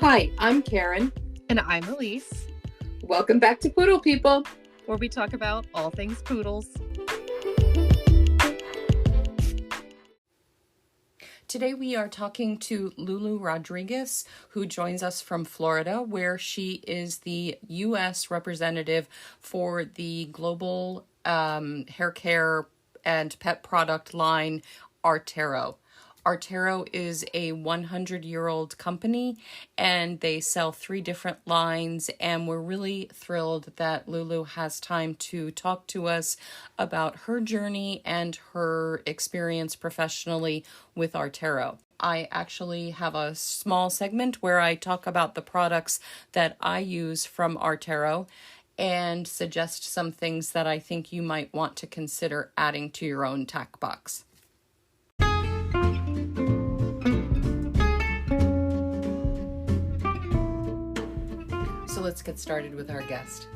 Hi, I'm Karen. And I'm Elise, Welcome back to Poodle People. where we talk about all things poodles. Today we are talking to Lulu Rodriguez, who joins us from Florida, where she is the U.S. representative for the global hair care and pet product line Artero. Artero is a 100-year-old company, and they sell 3 different lines, and we're really thrilled that Lulu has time to talk to us about her journey and her experience professionally with Artero. I actually have a small segment where I talk about the products that I use from Artero and suggest some things that I think you might want to consider adding to your own tack box. So let's get started with our guest.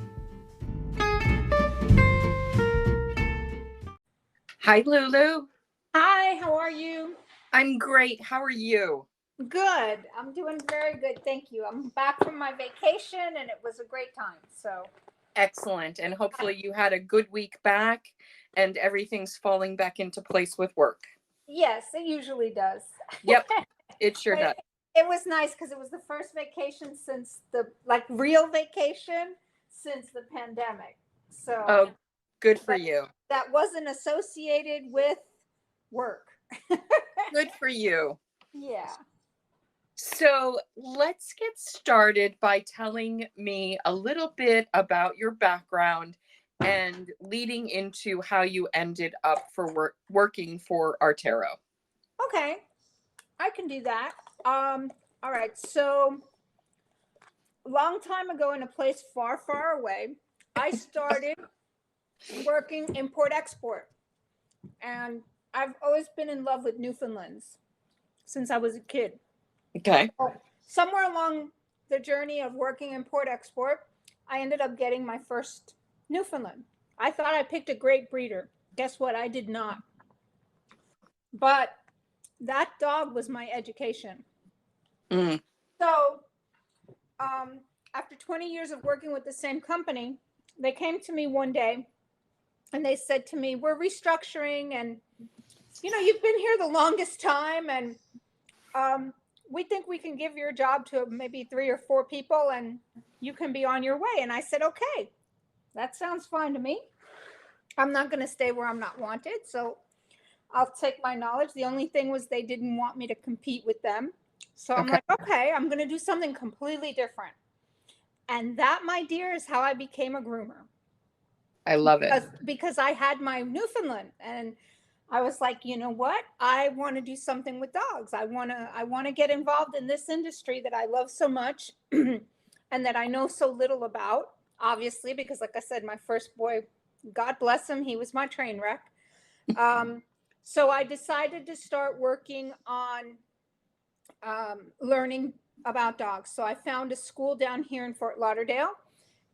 Hi, Lulu. Hi, how are you? I'm great. How are you? Good. I'm doing very good. Thank you. I'm back from my vacation and it was a great time. So, Excellent. And hopefully you had a good week back and everything's falling back into place with work. yes, it usually does. Yep, it sure does. It was nice because it was the first vacation since real vacation since the pandemic. So, Oh, good for you. That wasn't associated with work. Good for you. Yeah. So let's get started by telling me a little bit about your background and leading into how you ended up for working for Artero. Okay. I can do that. All right. So, a long time ago in a place far, far away, I started working import-export. And I've always been in love with Newfoundlands since I was a kid. Okay. Somewhere along the journey of working import-export, I ended up getting my first Newfoundland. I thought I picked a great breeder. Guess what? I did not. But that dog was my education. Mm. So, after 20 years of working with the same company, they came to me one day and they said to me, we're restructuring and, you've been here the longest time and we think we can give your job to maybe 3 or 4 people and you can be on your way. And I said, okay, that sounds fine to me. I'm not going to stay where I'm not wanted. So I'll take my knowledge. The only thing was they didn't want me to compete with them. So I'm like, okay, I'm going to do something completely different. And that, my dear, is how I became a groomer. I love it. Because I had my Newfoundland and I was like, you know what? I want to do something with dogs. I want to get involved in this industry that I love so much and that I know so little about, obviously, because like I said, my first boy, God bless him, he was my train wreck. So I decided to start working on learning about dogs. So I found a school down here in Fort Lauderdale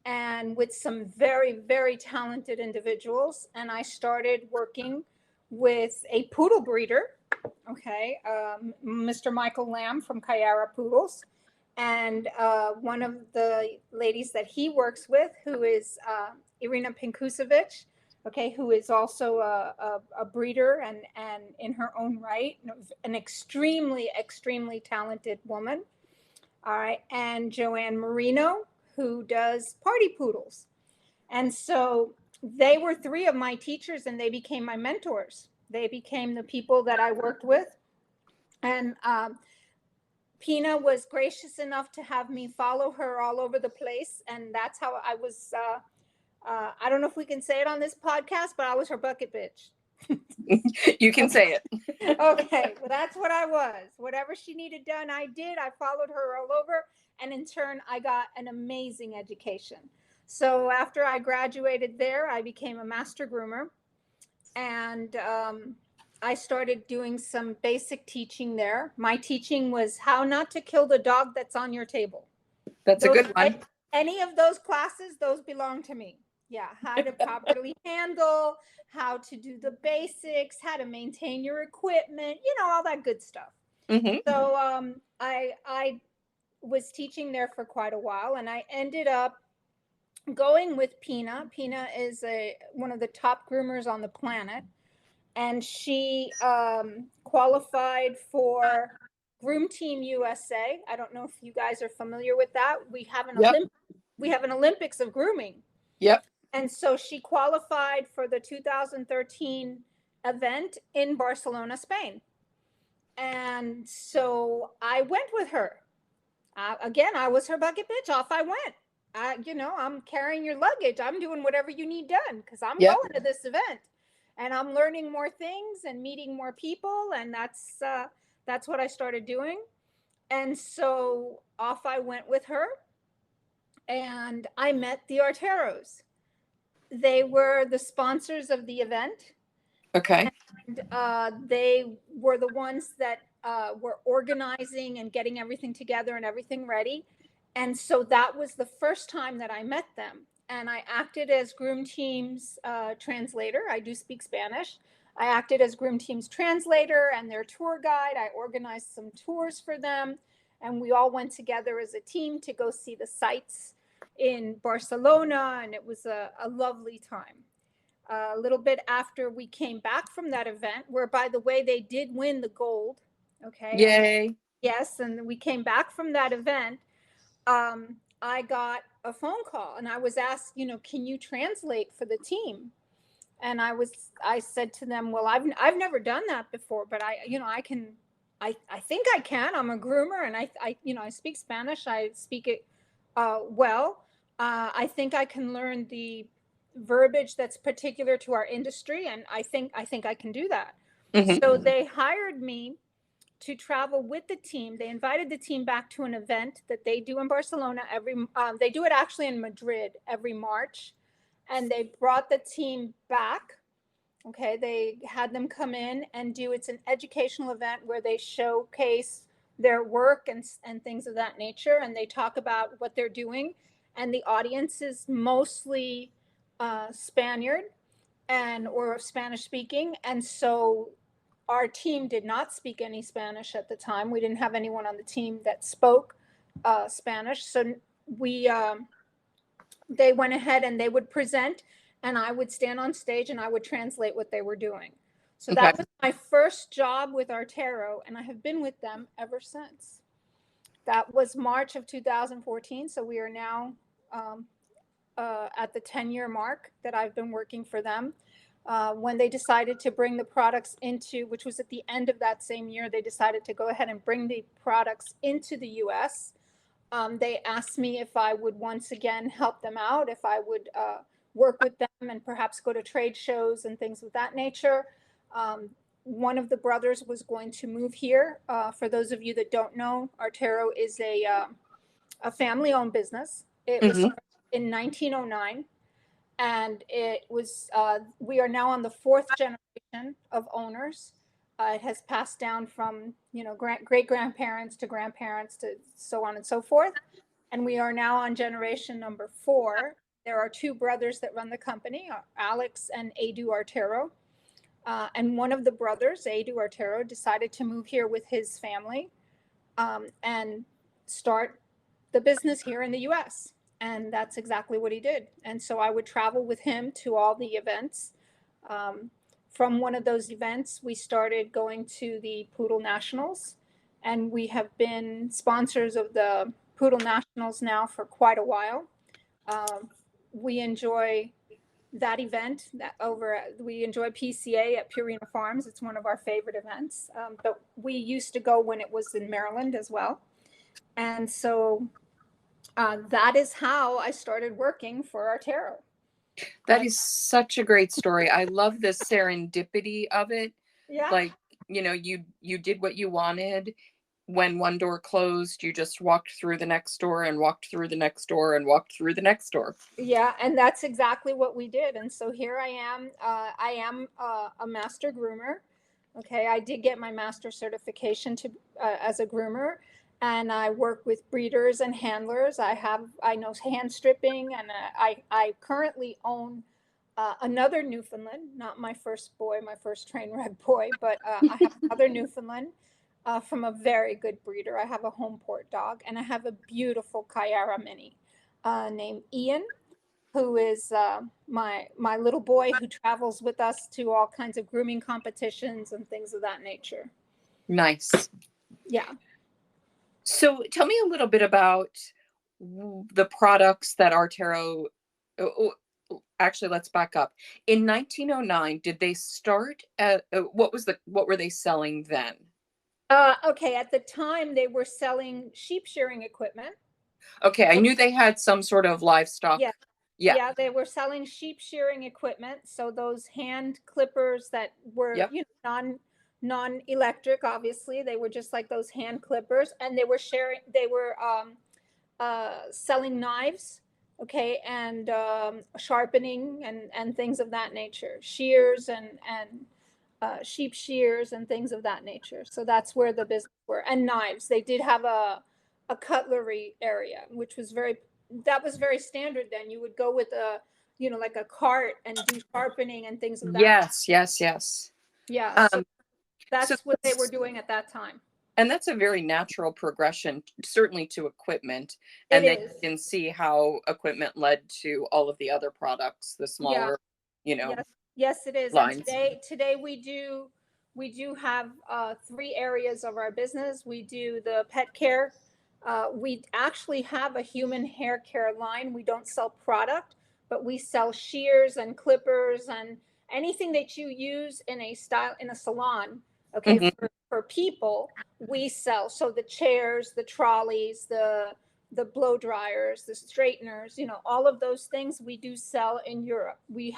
and with some very, very talented individuals. And I started working with a poodle breeder, okay, Mr. Michael Lamb from Kayara Poodles. And one of the ladies that he works with, who is Irina Pinkusevich, okay, who is also a breeder and in her own right, an extremely, extremely talented woman. All right. And Joanne Marino, who does party poodles. And so they were 3 of my teachers and they became my mentors. They became the people that I worked with. And Pina was gracious enough to have me follow her all over the place. And that's how I was, I don't know if we can say it on this podcast, but I was her bucket bitch. You can say it. Okay, well, that's what I was. Whatever she needed done, I did. I followed her all over. And in turn, I got an amazing education. So after I graduated there, I became a master groomer. And I started doing some basic teaching there. My teaching was how not to kill the dog that's on your table. That's a good one. Any of those classes, those belong to me. Yeah, how to properly handle, how to do the basics, how to maintain your equipment, all that good stuff. Mm-hmm. So I was teaching there for quite a while, and I ended up going with Pina. Pina is one of the top groomers on the planet, and she qualified for Groom Team USA. I don't know if you guys are familiar with that. Yep. We have an Olympics of grooming, Yep. and so she qualified for the 2013 event in Barcelona, Spain. And so I went with her. Again, I was her bucket bitch. Off I went. I'm carrying your luggage. I'm doing whatever you need done because I'm Yep. going to this event, and I'm learning more things and meeting more people, and that's what I started doing. And so off I went with her, and I met the Arteros. They were the sponsors of the event. Okay. And they were the ones that were organizing and getting everything together and everything ready. And so that was the first time that I met them. And I acted as Groom Team's translator. I do speak Spanish. I acted as Groom Team's translator and their tour guide. I organized some tours for them. And we all went together as a team to go see the sights in Barcelona. And it was a lovely time. A little bit after we came back from that event, where, by the way, they did win the gold. Okay. Yay. Yes. And we came back from that event. I got a phone call and I was asked, can you translate for the team? And I said to them, well, I've never done that before, but I can, I think I can. I'm a groomer, and I speak Spanish. I speak it well. I think I can learn the verbiage that's particular to our industry, and I think I can do that. Mhm. So they hired me to travel with the team. They invited the team back to an event that they do in Barcelona they do it actually in Madrid every March, and they brought the team back. Okay, they had them come in and it's an educational event where they showcase their work and things of that nature, and they talk about what they're doing. And the audience is mostly Spaniard or Spanish speaking, and so our team did not speak any Spanish at the time. We didn't have anyone on the team that spoke Spanish, so we they went ahead and they would present, and I would stand on stage and I would translate what they were doing. So Okay. that was my first job with Artero, and I have been with them ever since. That was March of 2014. So we are now at the 10-year mark that I've been working for them. When they decided to bring the products which was at the end of that same year, they decided to go ahead and bring the products into the US. They asked me if I would once again help them out, if I would work with them and perhaps go to trade shows and things of that nature. One of the brothers was going to move here. For those of you that don't know, Artero is a family-owned business. It was Mhm. in 1909, and we are now on the fourth generation of owners. It has passed down from great grandparents to grandparents to so on and so forth, and we are now on generation number 4. There are two brothers that run the company, Alex and Edu Artero, and one of the brothers, Edu Artero, decided to move here with his family and start the business here in the US. And that's exactly what he did. And so I would travel with him to all the events. From one of those events, we started going to the Poodle Nationals, and we have been sponsors of the Poodle Nationals now for quite a while. We enjoy that event we enjoy PCA at Purina Farms. It's one of our favorite events. But we used to go when it was in Maryland as well. And so that is how I started working for Artero. That is such a great story. I love the serendipity of it. Yeah. Like, you did what you wanted. When one door closed, you just walked through the next door and walked through the next door and walked through the next door. Yeah, and that's exactly what we did. And so here I am. I am a master groomer. Okay, I did get my master certification as a groomer, and I work with breeders and handlers. I know hand stripping, and I currently own another Newfoundland, not my first boy, my first train wreck boy, but I have another Newfoundland. from a very good breeder. I have a home port dog, and I have a beautiful Kyara mini named Ian, who is my little boy who travels with us to all kinds of grooming competitions and things of that nature. Nice. Yeah. So tell me a little bit about the products that Artero. Actually, let's back up. In 1909, did they start at what were they selling then? Okay, at the time they were selling sheep shearing equipment. Okay, I knew they had some sort of livestock. Yeah. Yeah. Yeah, they were selling sheep shearing equipment. So those hand clippers that were, Yep. non-electric, obviously, they were just like those hand clippers, and they were selling knives, okay, and sharpening and things of that nature, shears and sheep shears and things of that nature. So that's where the business were, and knives. They did have a cutlery area, which was very standard then. You would go with like a cart and do sharpening and things of that. Yes. Yeah, so Um, so that's what they were doing at that time. and that's a very natural progression, certainly to equipment. It And then is. you can see how equipment led to all of the other products, the smaller, Yes, it is. lines. And today we do have 3 areas of our business. We do the pet care. We actually have a human hair care line. We don't sell product, but we sell shears and clippers and anything that you use in a salon. Okay, Mhm. for people, we sell. So the chairs, the trolleys, the blow dryers, the straighteners, all of those things we do sell in Europe. We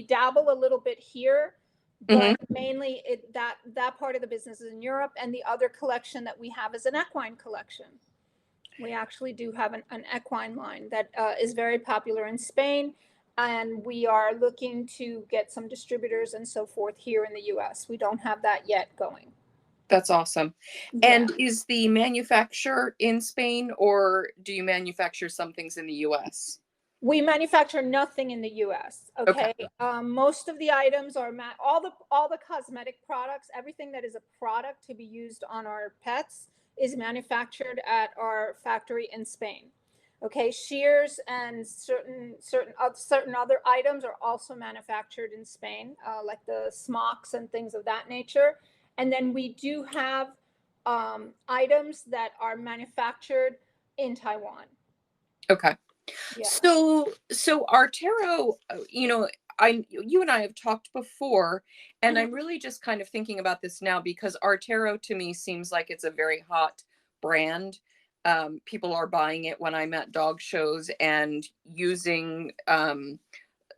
dabble a little bit here, but mainly that part of the business is in Europe, and the other collection that we have is an equine collection. We actually do have an equine line that is very popular in Spain, and we are looking to get some distributors and so forth here in the US. We don't have that yet going. That's awesome. Yeah. And is the manufacturer in Spain, or do you manufacture some things in the US? We manufacture nothing in the U.S. Okay, most of the items are all the cosmetic products. Everything that is a product to be used on our pets is manufactured at our factory in Spain. Okay, shears and certain other items are also manufactured in Spain, like the smocks and things of that nature. And then we do have items that are manufactured in Taiwan. Okay. Yeah. So Artero, you and I have talked before, and I'm really just kind of thinking about this now because Artero to me seems like it's a very hot brand. People are buying it when I'm at dog shows and using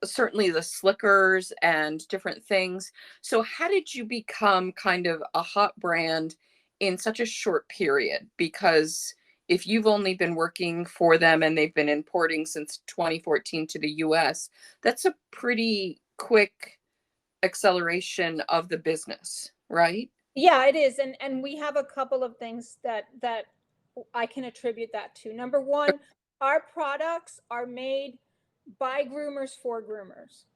certainly the slickers and different things. So how did you become kind of a hot brand in such a short period? Because if you've only been working for them and they've been importing since 2014 to the US, that's a pretty quick acceleration of the business, right? Yeah, it is. And we have a couple of things that I can attribute that to. Number one, our products are made by groomers for groomers.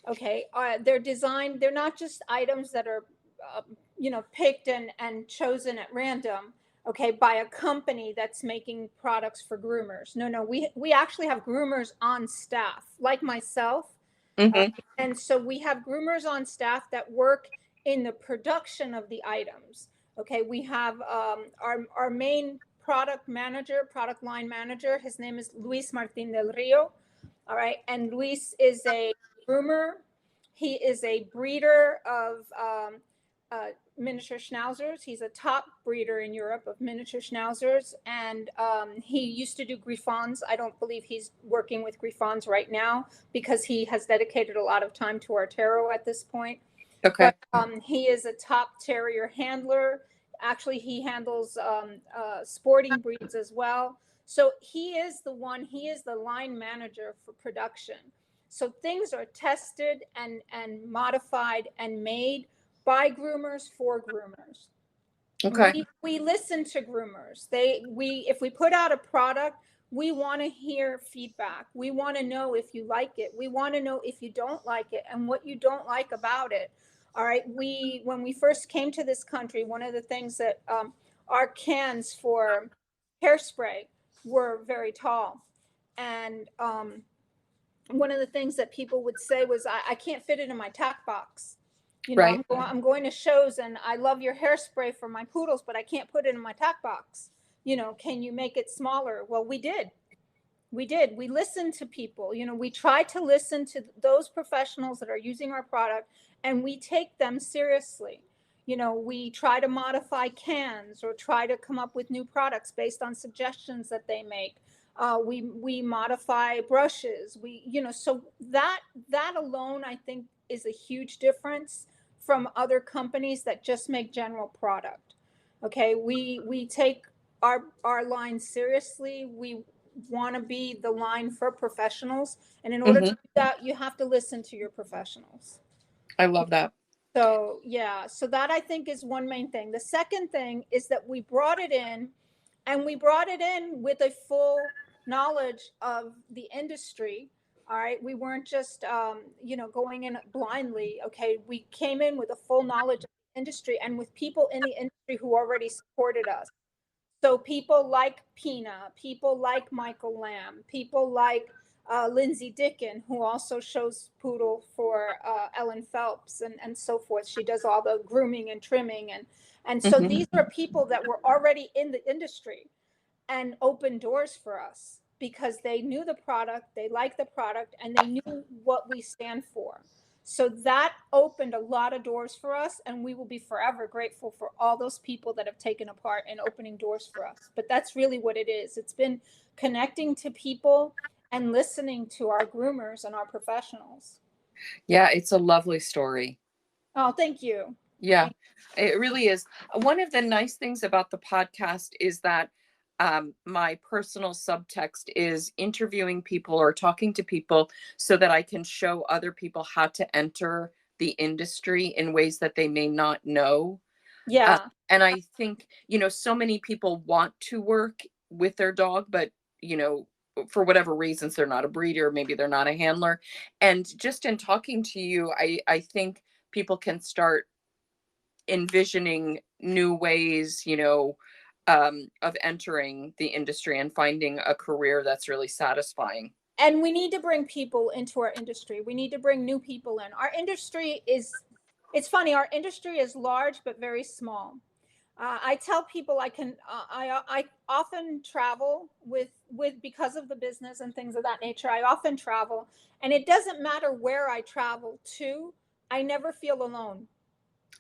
Okay, they're designed. They're not just items that are, picked and chosen at random. Okay, by a company that's making products for groomers. No, we actually have groomers on staff, like myself, Mm-hmm. and so we have groomers on staff that work in the production of the items. Okay, we have our main product line manager. His name is Luis Martin del Rio. All right, and Luis is a groomer. He is a breeder of miniature schnauzers. He's a top breeder in Europe of miniature schnauzers, and he used to do Griffons. I don't believe he's working with Griffons right now because he has dedicated a lot of time to Artero at this point. Okay. But he is a top terrier handler. Actually, he handles sporting breeds as well. So he is the line manager for production. So things are tested and modified and made by groomers for groomers. Okay. We listen to groomers. If we put out a product, we want to hear feedback. We want to know if you like it. We want to know if you don't like it and what you don't like about it. All right. When we first came to this country, one of the things that our cans for hairspray were very tall. And one of the things that people would say was, I can't fit it in my tack box. You know, Right. I'm going to shows and I love your hairspray for my poodles, but I can't put it in my tack box. You know, can you make it smaller? Well, we did. We did. We listened to people. You know, we try to listen to those professionals that are using our product, and we take them seriously. You know, we try to modify cans or try to come up with new products based on suggestions that they make. We modify brushes. So that alone, I think, is a huge difference from other companies that just make general product. Okay, we take our line seriously. We want to be the line for professionals, and in order to Hmm. do that, you have to listen to your professionals. I love that. So yeah, so that I think is one main thing. The second thing is that we brought it in, and we brought it in with a full knowledge of the industry. All right, we weren't just going in blindly. Okay, we came in with a full knowledge of the industry and with people in the industry who already supported us. So people like Pina, people like Michael Lamb, people like Lindsay Dicken, who also shows poodle for Ellen Phelps and so forth. She does all the grooming and trimming. And so Hmm. these are people that were already in the industry and opened doors for us because they knew the product, they liked the product, and they knew what we stand for. So that opened a lot of doors for us, and we will be forever grateful for all those people that have taken a part in opening doors for us. But that's really what it is. It's been connecting to people and listening to our groomers and our professionals. Yeah, it's a lovely story. Oh, thank you. Yeah, Thank it really is. One of the nice things about the podcast is that my personal subtext is interviewing people or talking to people so that I can show other people how to enter the industry in ways that they may not know. Uh, Yeah. and I think, so many people want to work with their dog, but, for whatever reasons, they're not a breeder, maybe they're not a handler. And just in talking to you, I think people can start envisioning new ways, of entering the industry and finding a career that's really satisfying. And we need to bring people into our industry. We need to bring new people in. Our industry is, it's funny, our industry is large but very small. I tell people I often travel with because of the business and things of that nature. I often travel, and it doesn't matter where I travel to. I never feel alone,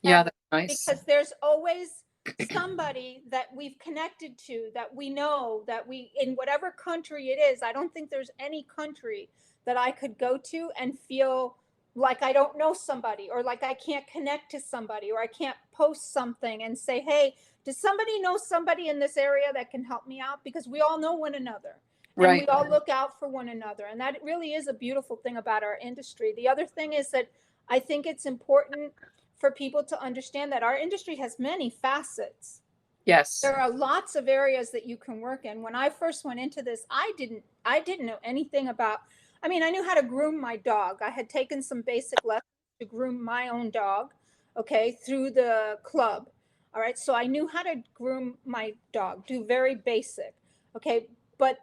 Yeah, ever, that's nice. because there's always somebody that we've connected to, that we know, that we, in whatever country it is. I don't think there's any country that I could go to and feel like I don't know somebody, or like I can't connect to somebody, or I can't post something and say, hey, does somebody know somebody in this area that can help me out? Because we all know one another, and we Right. all look out for one another. And that really is a beautiful thing about our industry. The other thing is that I think it's important for people to understand that our industry has many facets. Yes. There are lots of areas that you can work in. When I first went into this, I didn't know anything about, I mean, I knew how to groom my dog. I had taken some basic lessons to groom my own dog, okay, through the club. All right, so I knew how to groom my dog, do very basic, okay, but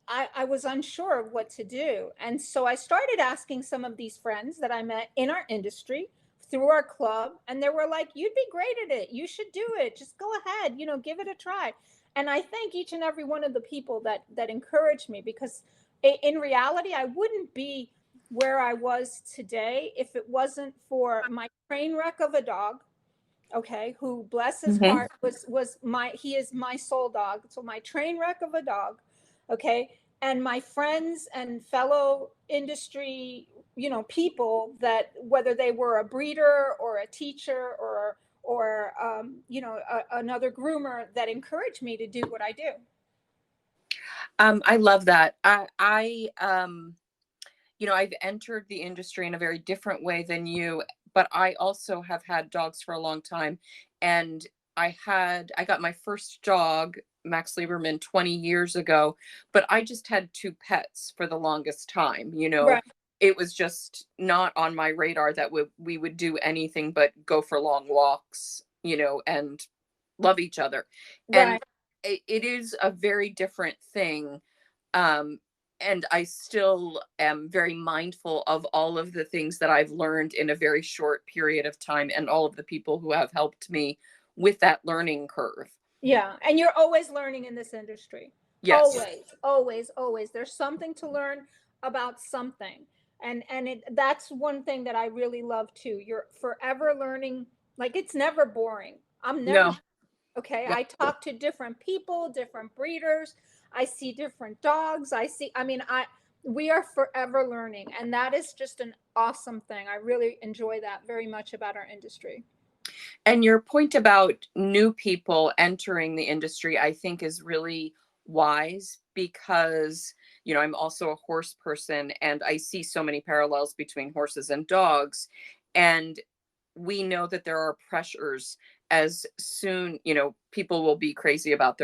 I was unsure of what to do. And so I started asking some of these friends that I met in our industry through our club, and they were like, you'd be great at it. You should do it. Just go ahead, give it a try. And I thank each and every one of the people that encouraged me, because in reality, I wouldn't be where I was today if it wasn't for my train wreck of a dog, okay, who, bless his Hmm. heart, he is my soul dog. So my train wreck of a dog, okay, and my friends and fellow industry, people, that whether they were a breeder or a teacher or another groomer, that encouraged me to do what I do. I love that. I've entered the industry in a very different way than you, but I also have had dogs for a long time. And I got my first dog, Max Lieberman, 20 years ago, but I just had two pets for the longest time. Right. it was just not on my radar that we would do anything but go for long walks, and love each other. And Right. it is a very different thing. Um, and I still am very mindful of all of the things that I've learned in a very short period of time and all of the people who have helped me with that learning curve. Yeah. And you're always learning in this industry. Yes. Always, always, always. There's something to learn about something. And that's one thing that I really love too. You're forever learning. Like it's never boring. I'm never No. okay. Yeah. I talk to different people, different breeders. I see different dogs. We are forever learning. And that is just an awesome thing. I really enjoy that very much about our industry. And your point about new people entering the industry, I think, is really wise because, I'm also a horse person and I see so many parallels between horses and dogs. And we know that there are pressures as soon, people will be crazy about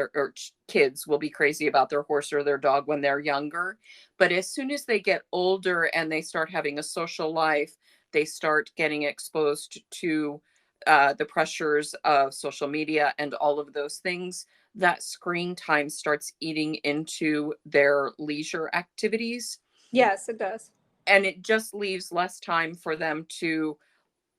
kids will be crazy about their horse or their dog when they're younger. But as soon as they get older and they start having a social life, they start getting exposed to the pressures of social media and all of those things, that screen time starts eating into their leisure activities. Yes, it does. And it just leaves less time for them to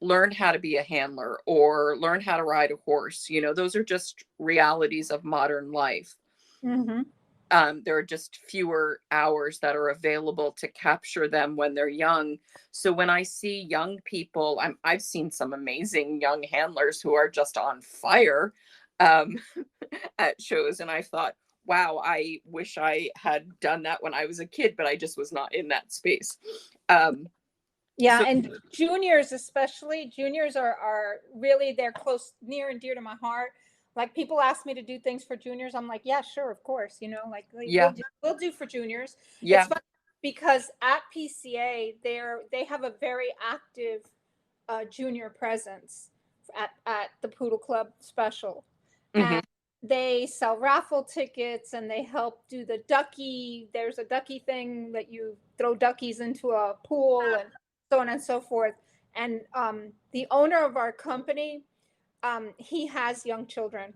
learn how to be a handler or learn how to ride a horse. Those are just realities of modern life. Mm-hmm. There are just fewer hours that are available to capture them when they're young. So when I see young people, I've seen some amazing young handlers who are just on fire um, at shows. And I thought, wow, I wish I had done that when I was a kid, but I just was not in that space. Yeah, So and juniors, especially juniors, are really they're close, near and dear to my heart. Like people ask me to do things for juniors, I'm like, yeah, sure, of course. Like yeah, we'll do for juniors. It's yeah. fun because at PCA they have a very active junior presence at the Poodle Club special, Hmm. and they sell raffle tickets and they help do the ducky. There's a ducky thing that you throw duckies into a pool and so on and so forth. And the owner of our company, he has young children.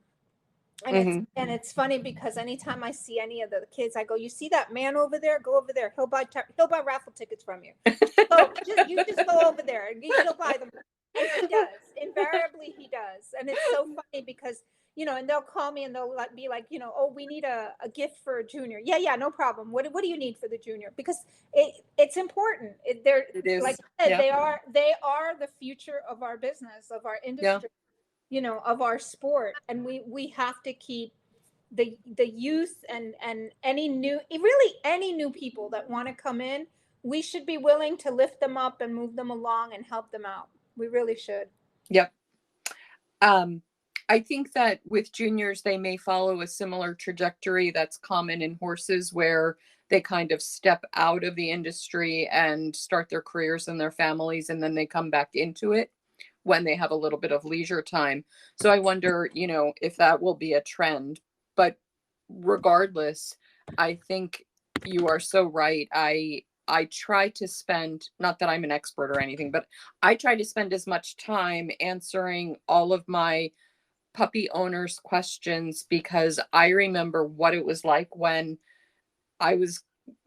Hmm. And it's funny because anytime I see any of the kids, I go, "You see that man over there? Go over there. He'll buy raffle tickets from you. You just go over there. He'll buy them." And he does. Invariably, he does. And it's so funny because and they'll call me and they'll be like, "Oh, we need a gift for a junior." Yeah, yeah, no problem. What do you need for the junior? Because it's important. They're It like is. I said, Yeah. they are the future of our business, of our Yeah. industry, of our sport, and we have to keep the youth and any new people that want to come in. We should be willing to lift them up and move them along and help them out. We really should. Yep. Um, I think that with juniors, they may follow a similar trajectory that's common in horses, where they kind of step out of the industry and start their careers and their families, and then they come back into it when they have a little bit of leisure time. So I wonder, if that will be a trend. But regardless, I think you are so right. I try to spend, not that I'm an expert or anything, but I try to spend as much time answering all of my puppy owners' questions because I remember what it was like when I was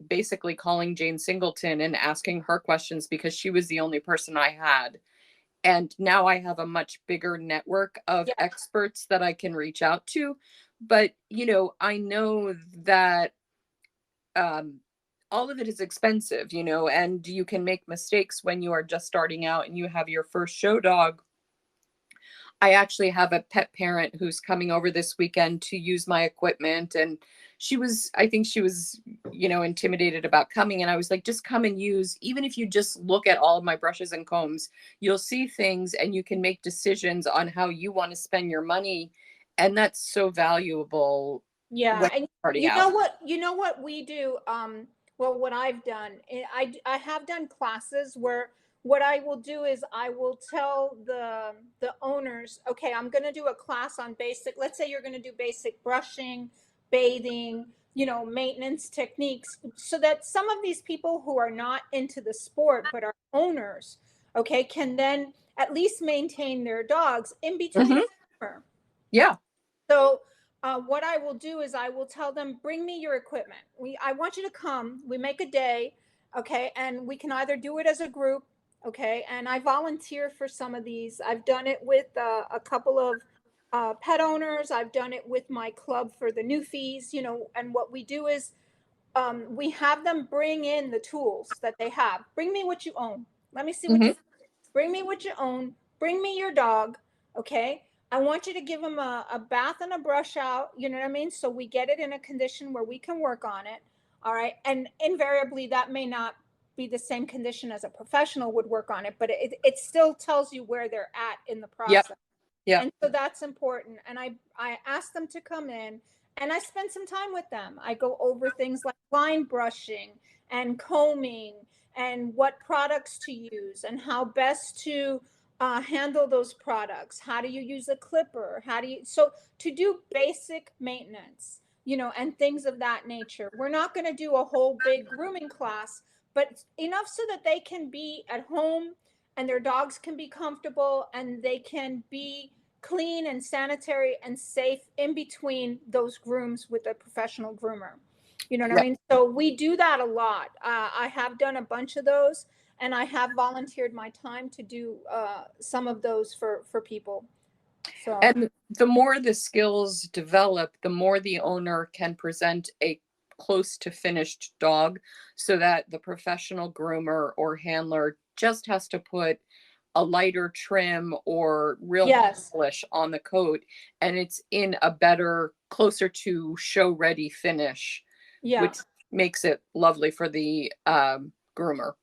basically calling Jane Singleton and asking her questions because she was the only person I had. And now I have a much bigger network of Yeah. experts that I can reach out to. But, I know that um, all of it is expensive, and you can make mistakes when you are just starting out and you have your first show dog. I actually have a pet parent who's coming over this weekend to use my equipment. And I think she was, intimidated about coming. And I was like, just come and use, even if you just look at all of my brushes and combs, you'll see things and you can make decisions on how you want to spend your money. And that's so valuable Yeah, when and starting you out. know what? You know what we do? Well, what I've done, I have done classes where what I will do is I will tell the owners, okay, I'm going to do a class on basic. Let's say you're going to do basic brushing, bathing. maintenance techniques, so that some of these people who are not into the sport but are owners, okay, can then at least maintain their dogs in between Mhm. the summer. Yeah. So what I will do is I will tell them, bring me your equipment. I want you to come. We make a day, okay, and we can either do it as a group, okay. And I volunteer for some of these. I've done it with a couple of pet owners. I've done it with my club for the newfies, And what we do is we have them bring in the tools that they have. Bring me what you own. Let me see what Mhm. you bring me what you own. Bring me your dog. Okay. I want you to give him a bath and a brush out. You know what I mean? So we get it in a condition where we can work on it. All right. And invariably, that may not be the same condition as a professional would work on it, but it still tells you where they're at in the Yep. process. Yep. And so that's important. And I ask them to come in and I spend some time with them. I go over things like line brushing and combing and what products to use and how best to handle those products. How do you use a clipper? So to do basic maintenance, and things of that nature. We're not going to do a whole big grooming class, but enough so that they can be at home and their dogs can be comfortable and they can be clean and sanitary and safe in between those grooms with a professional groomer. You know what I Yep. mean? So we do that a lot. I have done a bunch of those, and I have volunteered my time to do some of those for people. So And the more the skills develop, the more the owner can present a close to finished dog, so that the professional groomer or handler just has to put a lighter trim or real yes, polish on the coat, and it's in a better, closer to show ready finish, yeah. which makes it lovely for the groomer.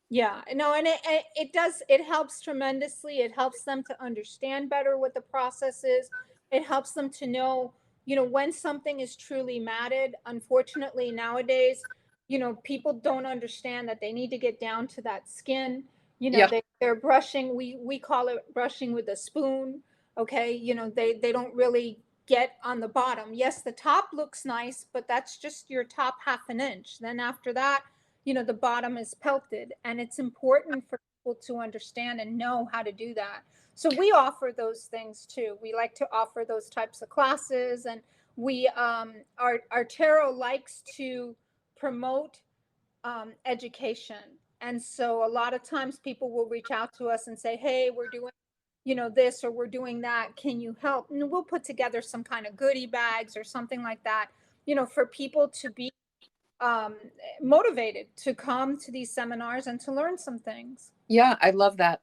Yeah, no, and it does, it helps tremendously. It helps them to understand better what the process is. It helps them to know, when something is truly matted. Unfortunately, nowadays, people don't understand that they need to get down to that skin. Yep. They're brushing, we call it brushing with a spoon. Okay, they don't really get on the bottom. Yes, the top looks nice, but that's just your top half an inch. Then after that, the bottom is pelted, and it's important for people to understand and know how to do that. So we offer those things too. We like to offer those types of classes, and Artero likes to promote education. And so a lot of times people will reach out to us and say, hey, we're doing this, or we're doing that, can you help? And we'll put together some kind of goodie bags or something like that, for people to be um, motivated to come to these seminars and to learn some things. Yeah, I love that.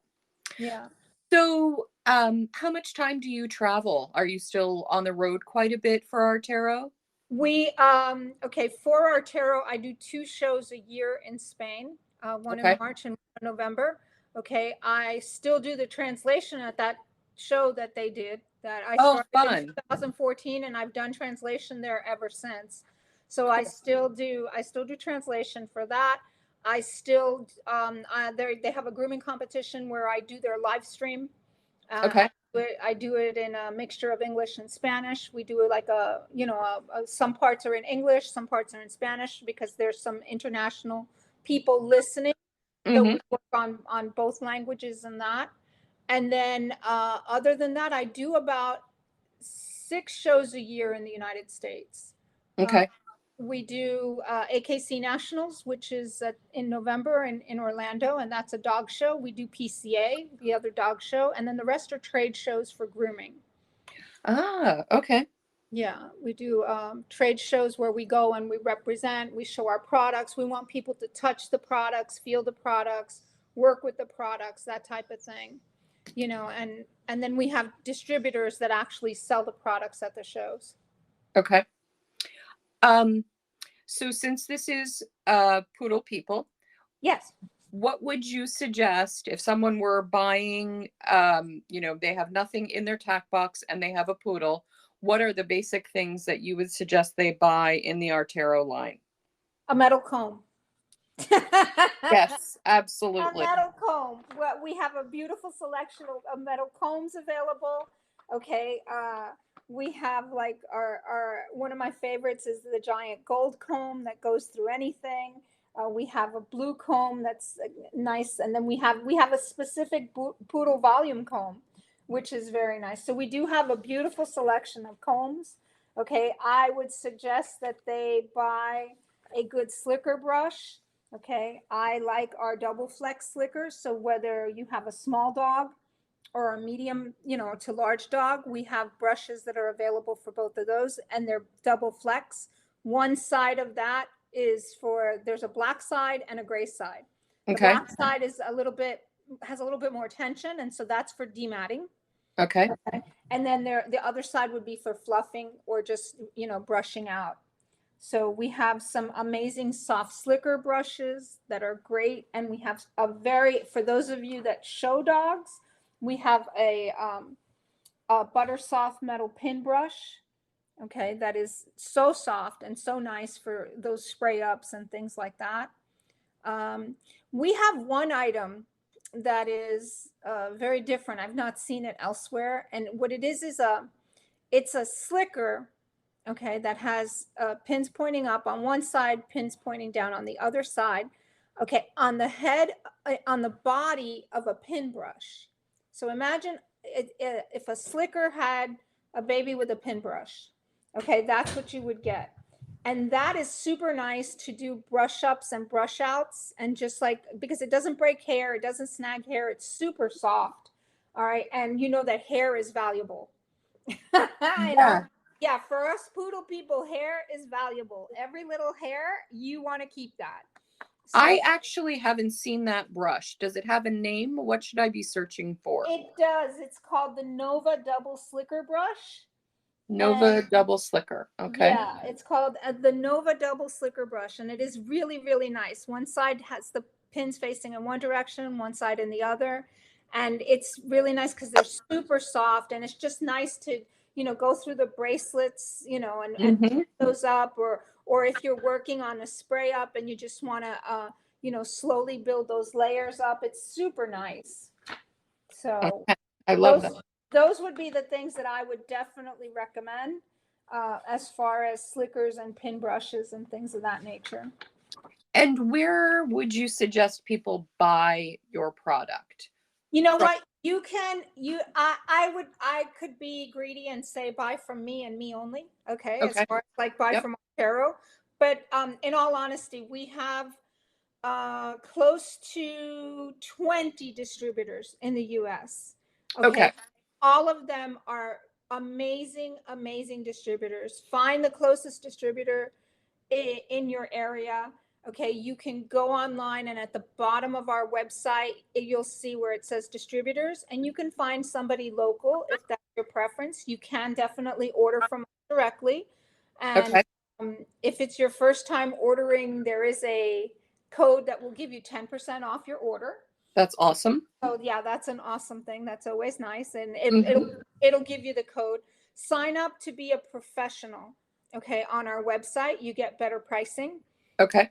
Yeah. So, how much time do you travel? Are you still on the road quite a bit for Artero? Okay, for Artero, I do 2 shows a year in Spain, one in Okay. March and one in November. Okay, I still do the translation at that show that they did, that I Oh, started in fun. 2014, and I've done translation there ever since. So Cool. I still do translation for that. I still they have a grooming competition where I do their live stream. Okay. I do it in a mixture of English and Spanish. We do it like some parts are in English, some parts are in Spanish, because there's some international people listening. So we Hmm. work on both languages and that. And then other than that, I do about 6 shows a year in the United States. Uh, Okay. we do AKC Nationals, which is in November in Orlando, and that's a dog show. We do PCA, the other dog show, and then the rest are trade shows for grooming. Ah, okay. Yeah, we do trade shows where we go and we represent, we show our products. We want people to touch the products, feel the products, work with the products, that type of thing. And then we have distributors that actually sell the products at the shows. Okay. Um, so since this is Poodle People, Yes. what would you suggest if someone were buying, they have nothing in their tack box and they have a poodle? What are the basic things that you would suggest they buy in the Artero line? A metal comb. Yes, A absolutely. metal comb. Well, we have a beautiful selection of metal combs available. Okay. We have like our one of my favorites is the giant gold comb that goes through anything. We have a blue comb that's nice, and then we have a specific poodle volume comb, which is very nice. So we do have a beautiful selection of combs. Okay, I would suggest that they buy a good slicker brush. Okay, I like our double flex slickers. So whether you have a small dog or a medium, to large dog, we have brushes that are available for both of those, and they're double flex. One side of that is there's a black side and a gray side. The Okay. black side has a little bit more tension, and so that's for dematting. Okay. And then the other side would be for fluffing or just, brushing out. So we have some amazing soft slicker brushes that are great. And we have for those of you that show dogs, we have a butter soft metal pin brush. Okay, that is so soft and so nice for those spray ups and things like that. We have one item that is very different. I've not seen it elsewhere. And what it is it's a slicker, okay, that has pins pointing up on one side, pins pointing down on the other side. Okay, on the head, on the body of a pin brush. So imagine if a slicker had a baby with a pin brush. Okay, that's what you would get. And that is super nice to do brush ups and brush outs, and just like, because it doesn't break hair, it doesn't snag hair, it's super soft. All right, and you know that hair is valuable. Yeah. Yeah, for us poodle people, hair is valuable. Every little hair, you want to keep that. So I actually haven't seen that brush. Does it have a name? What should I be searching for? it does. It's called the Nova Double Slicker Brush. Nova Double Slicker. Okay. Yeah, it's called the Nova Double Slicker Brush, and it is really, really nice. One side has the pins facing in one direction, one side in the other, and it's really nice because they're super soft, and it's just nice to, go through the bracelets, and Mm-hmm. put those up, or if you're working on a spray up and you just want to, slowly build those layers up, it's super nice. So Okay. I love those that. those would be the things that I would definitely recommend, as far as slickers and pin brushes and things of that nature. And where would you suggest people buy your product? You know From? what? I could be greedy and say buy from me and me only. Okay. As Okay. far as like buy Yep. from Artero. But in all honesty, we have close to 20 distributors in the US. Okay. Okay. All of them are amazing, amazing distributors. Find the closest distributor in your area. Okay, you can go online, and at the bottom of our website, you'll see where it says distributors, and you can find somebody local if that's your preference. You can definitely order from us directly. And Okay. if it's your first time ordering, there is a code that will give you 10% off your order. That's awesome. Oh yeah, that's an awesome thing. That's always nice, and Mm-hmm. it'll give you the code. Sign up to be a professional. Okay, on our website, you get better pricing, Okay.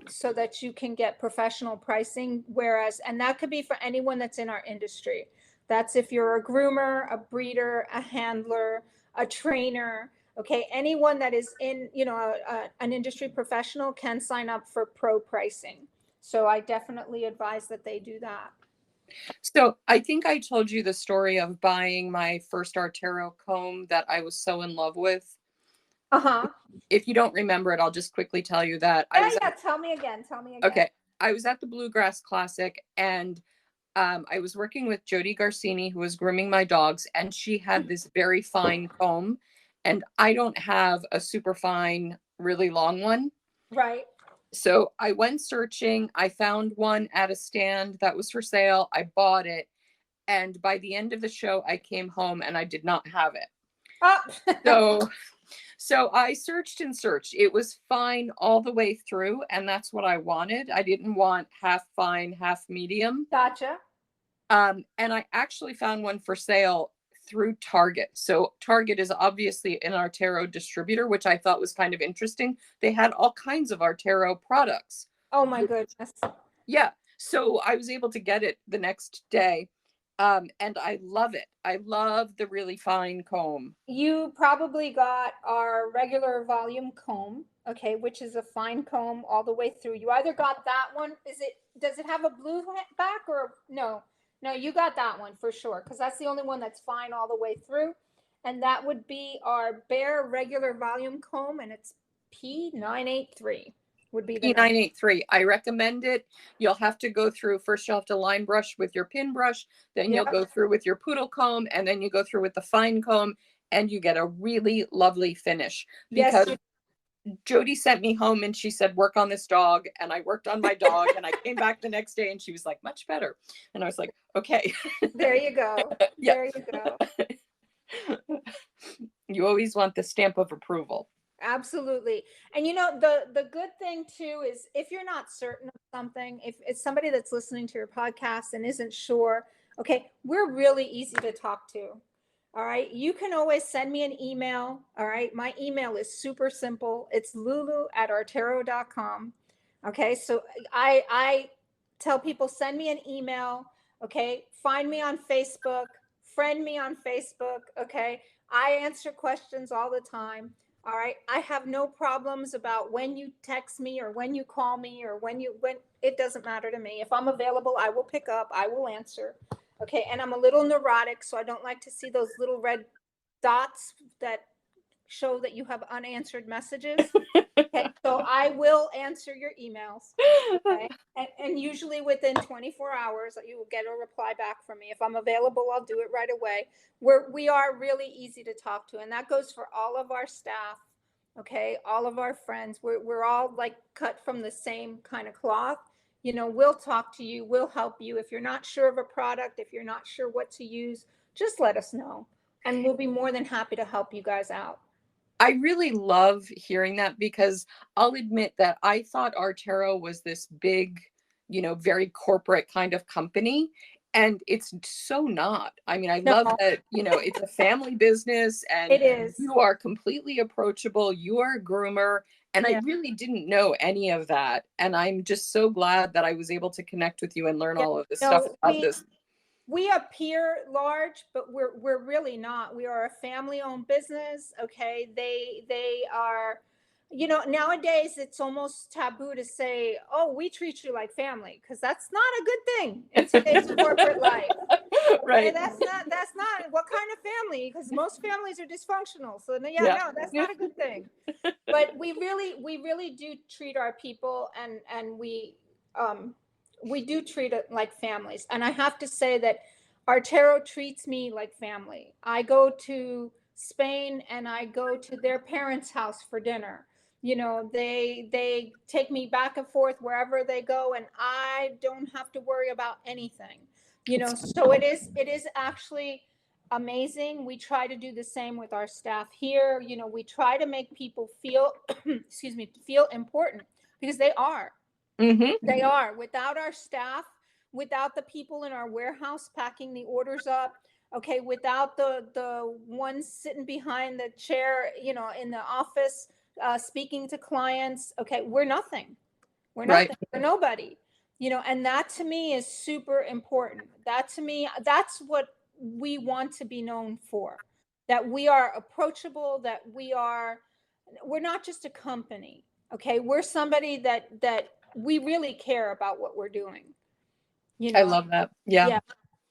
so that you can get professional pricing. Whereas, and that could be for anyone that's in our industry. That's if you're a groomer, a breeder, a handler, a trainer. Okay, anyone that is in, an industry professional can sign up for pro pricing. So I definitely advise that they do that. So I think I told you the story of buying my first Artero comb that I was so in love with. Uh-huh. If you don't remember it, I'll just quickly tell you that Yeah. Tell me again. okay. I was at the Bluegrass Classic, and I was working with Jody Garcini, who was grooming my dogs, and she had this very fine comb, and I don't have a super fine, really long one. Right. So I went searching. I found one at a stand that was for sale. I bought it. And by the end of the show, I came home and I did not have it. Oh. So I searched and searched. It was fine all the way through, and that's what I wanted. I didn't want half fine, half medium. Gotcha. And I actually found one for sale through Target. So Target is obviously an Artero distributor, which I thought was kind of interesting. They had all kinds of Artero products. Oh my goodness. Yeah. So I was able to get it the next day. And I love it. I love the really fine comb. You probably got our regular volume comb, okay, which is a fine comb all the way through. You either got that one. Does it have a blue back or no? No, you got that one for sure, because that's the only one that's fine all the way through. And that would be our bare regular volume comb, and it's P983 would be the number. P983. I recommend it. You'll have to go through, first you'll have to line brush with your pin brush, then you'll Yep. go through with your poodle comb, and then you go through with the fine comb, and you get a really lovely finish. Yes. Because Jody sent me home and she said, work on this dog. And I worked on my dog and I came back the next day and she was like, much better. And I was like, okay. There you go. Yeah. There you go. You always want the stamp of approval. Absolutely. And the good thing too is if you're not certain of something, if it's somebody that's listening to your podcast and isn't sure, okay, we're really easy to talk to. All right. You can always send me an email. All right. My email is super simple. It's lulu@artero.com. Okay. So I tell people, send me an email. Okay. Find me on Facebook, friend me on Facebook. Okay. I answer questions all the time. All right. I have no problems about when you text me or when you call me or when it doesn't matter to me. If I'm available, I will pick up, I will answer. Okay. And I'm a little neurotic, so I don't like to see those little red dots that show that you have unanswered messages. Okay. So I will answer your emails. Okay. And usually within 24 hours, you will get a reply back from me. If I'm available, I'll do it right away. We are really easy to talk to. And that goes for all of our staff. Okay. All of our friends. We're all like cut from the same kind of cloth. We'll talk to you. We'll help you. If you're not sure of a product, if you're not sure what to use, just let us know. And we'll be more than happy to help you guys out. I really love hearing that because I'll admit that I thought Artero was this big, very corporate kind of company. And it's so not. I mean, I love that, it's a family business and It is. you are completely approachable. You are a groomer. And I really didn't know any of that. And I'm just so glad that I was able to connect with you and learn all of this stuff about this. We appear large, but we're really not. We are a family-owned business. Okay, they are. Nowadays it's almost taboo to say, "Oh, we treat you like family," because that's not a good thing in today's corporate life. Okay? Right? That's not what kind of family? Because most families are dysfunctional. So no, that's not a good thing. But we really do treat our people, and we do treat it like families. And I have to say that Artero treats me like family. I go to Spain and I go to their parents' house for dinner. They take me back and forth wherever they go, and I don't have to worry about anything. So it is actually amazing. We try to do the same with our staff here. We try to make people feel feel important, because they are. Mm-hmm. They are. Without our staff, without the people in our warehouse packing the orders up, okay, without the ones sitting behind the chair, in the office, speaking to clients, okay, we're nothing. We're nothing. Right. We're nobody. And that to me is super important. That to me, that's what we want to be known for. That we are approachable, that we're not just a company. Okay, we're somebody that we really care about what we're doing. I love that. Yeah.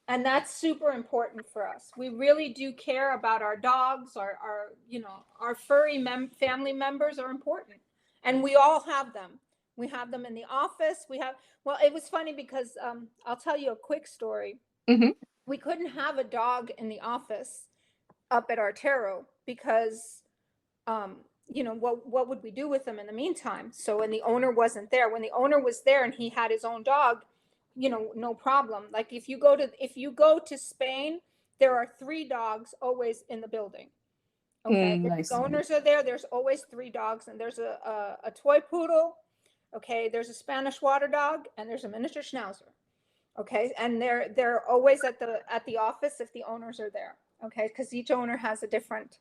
And that's super important for us. We really do care about our dogs. Our furry family members are important, and we all have them. We have them in the office. It was funny because I'll tell you a quick story. Mm-hmm. We couldn't have a dog in the office up at Artero because what would we do with them in the meantime? So when the owner wasn't there, when the owner was there and he had his own dog, no problem. Like if you go to Spain, there are 3 dogs always in the building. Okay. Nice. The owners are there. There's always 3 dogs, and there's a toy poodle. Okay. There's a Spanish water dog, and there's a miniature schnauzer. Okay. And they're always at the office if the owners are there. Okay. Because each owner has a different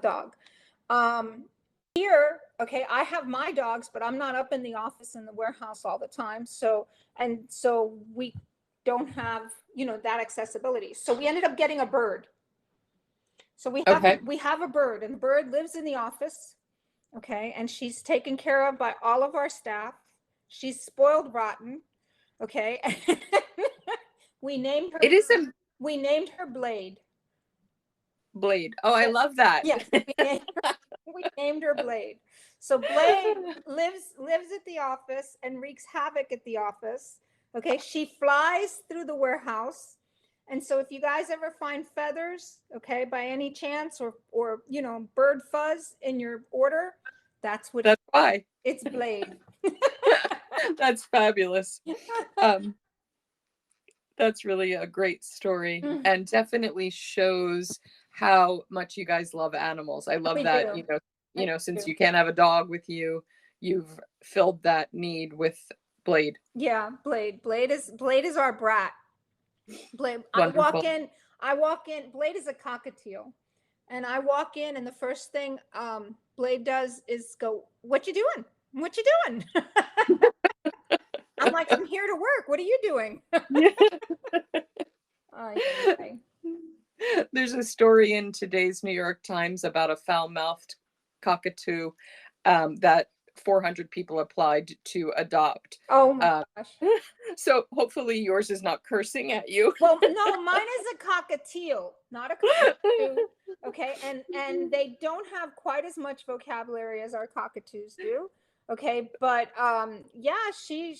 dog. Here, okay, I have my dogs, but I'm not up in the office in the warehouse all the time. So we don't have, that accessibility. So we ended up getting a bird. So Okay. we have a bird, and the bird lives in the office. Okay. And she's taken care of by all of our staff. She's spoiled rotten. Okay. we named her It is a we named her Blade. Blade. Oh, I love that. Yes, we named her Blade. So Blade lives at the office and wreaks havoc at the office. Okay, she flies through the warehouse. And so if you guys ever find feathers, okay, by any chance, or bird fuzz in your order, that's what That's why. it's Blade. That's fabulous. That's really a great story, and definitely shows how much you guys love animals. I love We that, do. since do. you can't have a dog with you, you've filled that need with Blade. Yeah, Blade. Blade is our brat. Blade. Wonderful. I walk in. Blade is a cockatiel, and I walk in, and the first thing Blade does is go, "What you doing? What you doing?" I'm like, "I'm here to work. What are you doing?" There's a story in today's New York Times about a foul-mouthed cockatoo that 400 people applied to adopt. Oh my gosh. So hopefully yours is not cursing at you. Well, no, mine is a cockatiel, not a cockatoo. Okay, and they don't have quite as much vocabulary as our cockatoos do. Okay, but yeah, she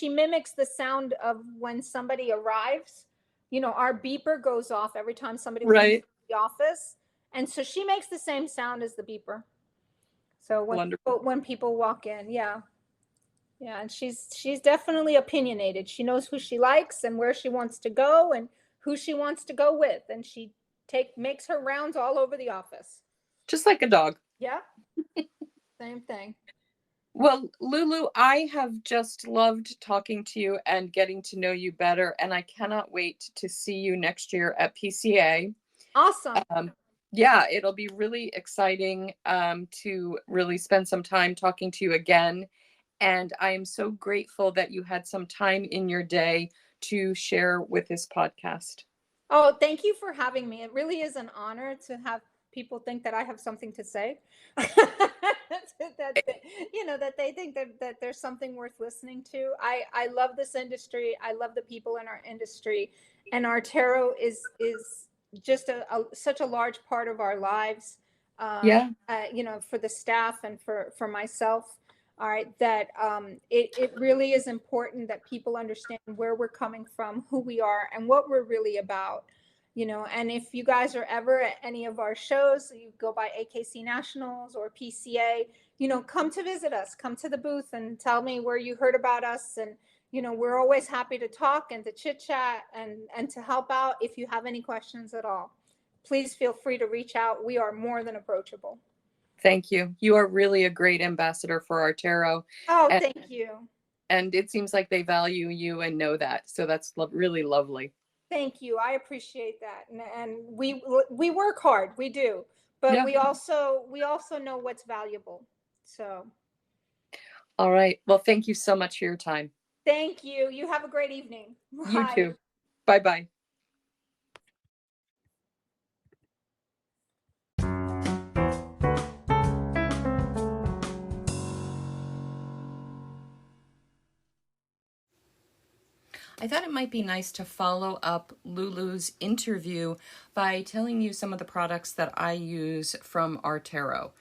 mimics the sound of when somebody arrives. Our beeper goes off every time somebody comes Right. to the office, and so she makes the same sound as the beeper. So when people walk in, yeah. Yeah, and she's definitely opinionated. She knows who she likes and where she wants to go and who she wants to go with, and she makes her rounds all over the office. Just like a dog. Yeah. Same thing. Well, Lulu, I have just loved talking to you and getting to know you better, and I cannot wait to see you next year at PCA. Awesome. Yeah, it'll be really exciting to really spend some time talking to you again. And I am so grateful that you had some time in your day to share with this podcast. Oh, thank you for having me. It really is an honor to have people think that I have something to say. That they think that there's something worth listening to. I love this industry. I love the people in our industry, and Artero is just such a large part of our lives. Yeah. For the staff and for myself. All right, that it really is important that people understand where we're coming from, who we are, and what we're really about. And if you guys are ever at any of our shows, you go by AKC Nationals or PCA, come to visit us, come to the booth and tell me where you heard about us. And, we're always happy to talk and to chit chat and to help out if you have any questions at all. Please feel free to reach out. We are more than approachable. Thank you. You are really a great ambassador for Artero. Oh, thank you. And it seems like they value you and know that. So that's really lovely. Thank you. I appreciate that. And we work hard. We do. But Yeah. we also know what's valuable. So. All right. Well, thank you so much for your time. Thank you. You have a great evening. Bye. You too. Bye-bye. I thought it might be nice to follow up Lulu's interview by telling you some of the products that I use from Artero.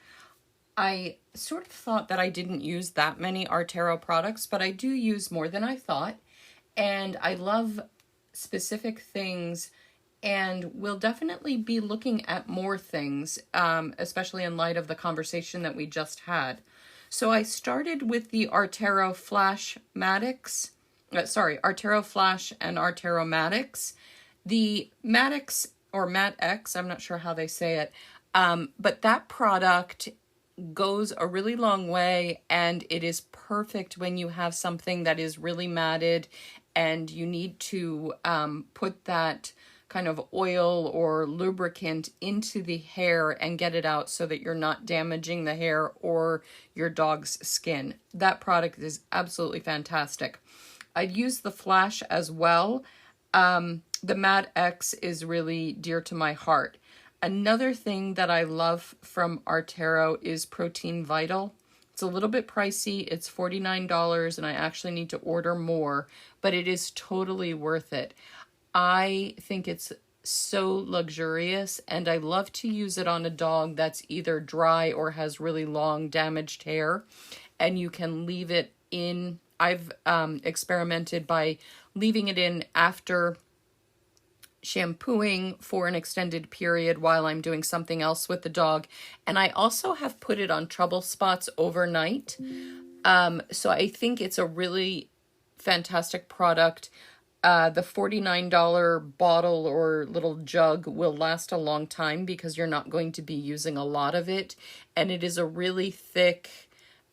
I sort of thought that I didn't use that many Artero products, but I do use more than I thought. And I love specific things and we'll definitely be looking at more things, especially in light of the conversation that we just had. So I started with the Artero Flashmatics. Artero Flash and Artero Matix. The Matix or Mat-X, I'm not sure how they say it, but that product goes a really long way and it is perfect when you have something that is really matted and you need to put that kind of oil or lubricant into the hair and get it out so that you're not damaging the hair or your dog's skin. That product is absolutely fantastic. I'd use the Flash as well. The Mad X is really dear to my heart. Another thing that I love from Artero is Protein Vital. It's a little bit pricey. It's $49 and I actually need to order more, but it is totally worth it. I think it's so luxurious and I love to use it on a dog that's either dry or has really long damaged hair, and you can leave it in. I've experimented by leaving it in after shampooing for an extended period while I'm doing something else with the dog. And I also have put it on trouble spots overnight. So I think it's a really fantastic product. The $49 bottle or little jug will last a long time because you're not going to be using a lot of it. And it is a really thick,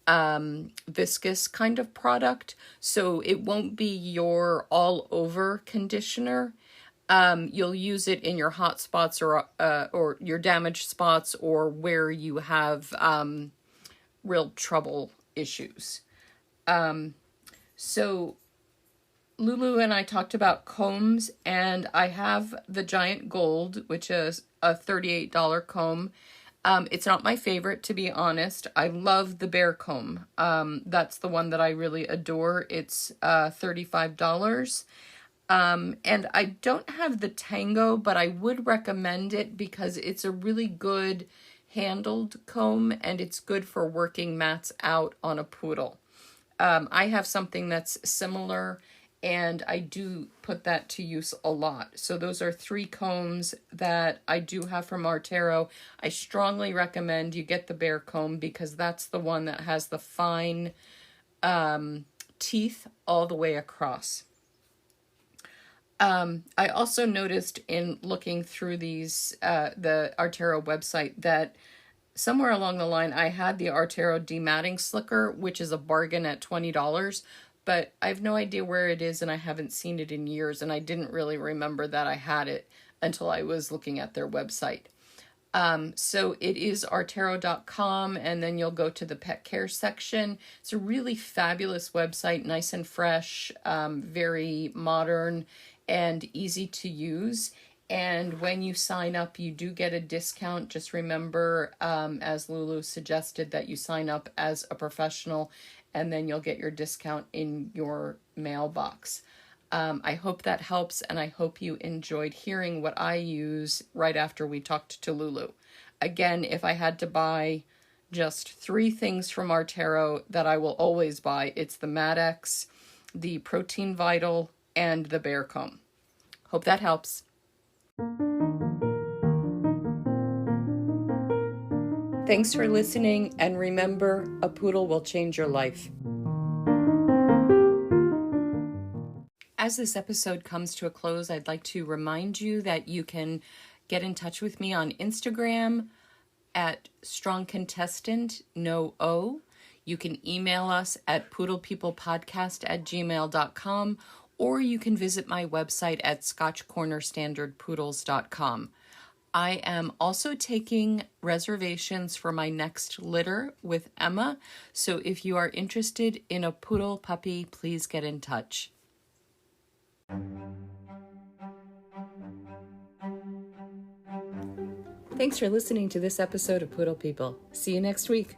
viscous kind of product. So it won't be your all over conditioner. You'll use it in your hot spots or your damaged spots or where you have real trouble issues. So Lulu and I talked about combs, and I have the Giant Gold, which is a $38 comb. It's not my favorite, to be honest. I love the Bear comb. That's the one that I really adore. It's $35. And I don't have the Tango, but I would recommend it because it's a really good handled comb and it's good for working mats out on a poodle. I have something that's similar and I do put that to use a lot. So those are 3 combs that I do have from Artero. I strongly recommend you get the Bear comb because that's the one that has the fine teeth all the way across. I also noticed in looking through these, the Artero website, that somewhere along the line I had the Artero dematting slicker, which is a bargain at $20, but I have no idea where it is and I haven't seen it in years, and I didn't really remember that I had it until I was looking at their website. So it is artero.com, and then you'll go to the pet care section. It's a really fabulous website, nice and fresh, very modern, and easy to use. And when you sign up, you do get a discount. Just remember, as Lulu suggested, that you sign up as a professional and then you'll get your discount in your mailbox. I hope that helps, and I hope you enjoyed hearing what I use right after we talked to Lulu. Again, if I had to buy just 3 things from Artero that I will always buy, it's the Mad X, the Protein Vital, and the Bear comb. Hope that helps. Thanks for listening, and remember, a poodle will change your life. As this episode comes to a close, I'd like to remind you that you can get in touch with me on Instagram at strongcontestant, no O. You can email us at poodlepeoplepodcast@gmail.com, or you can visit my website at scotchcornerstandardpoodles.com. I am also taking reservations for my next litter with Emma, so if you are interested in a poodle puppy, please get in touch. Thanks for listening to this episode of Poodle People. See you next week.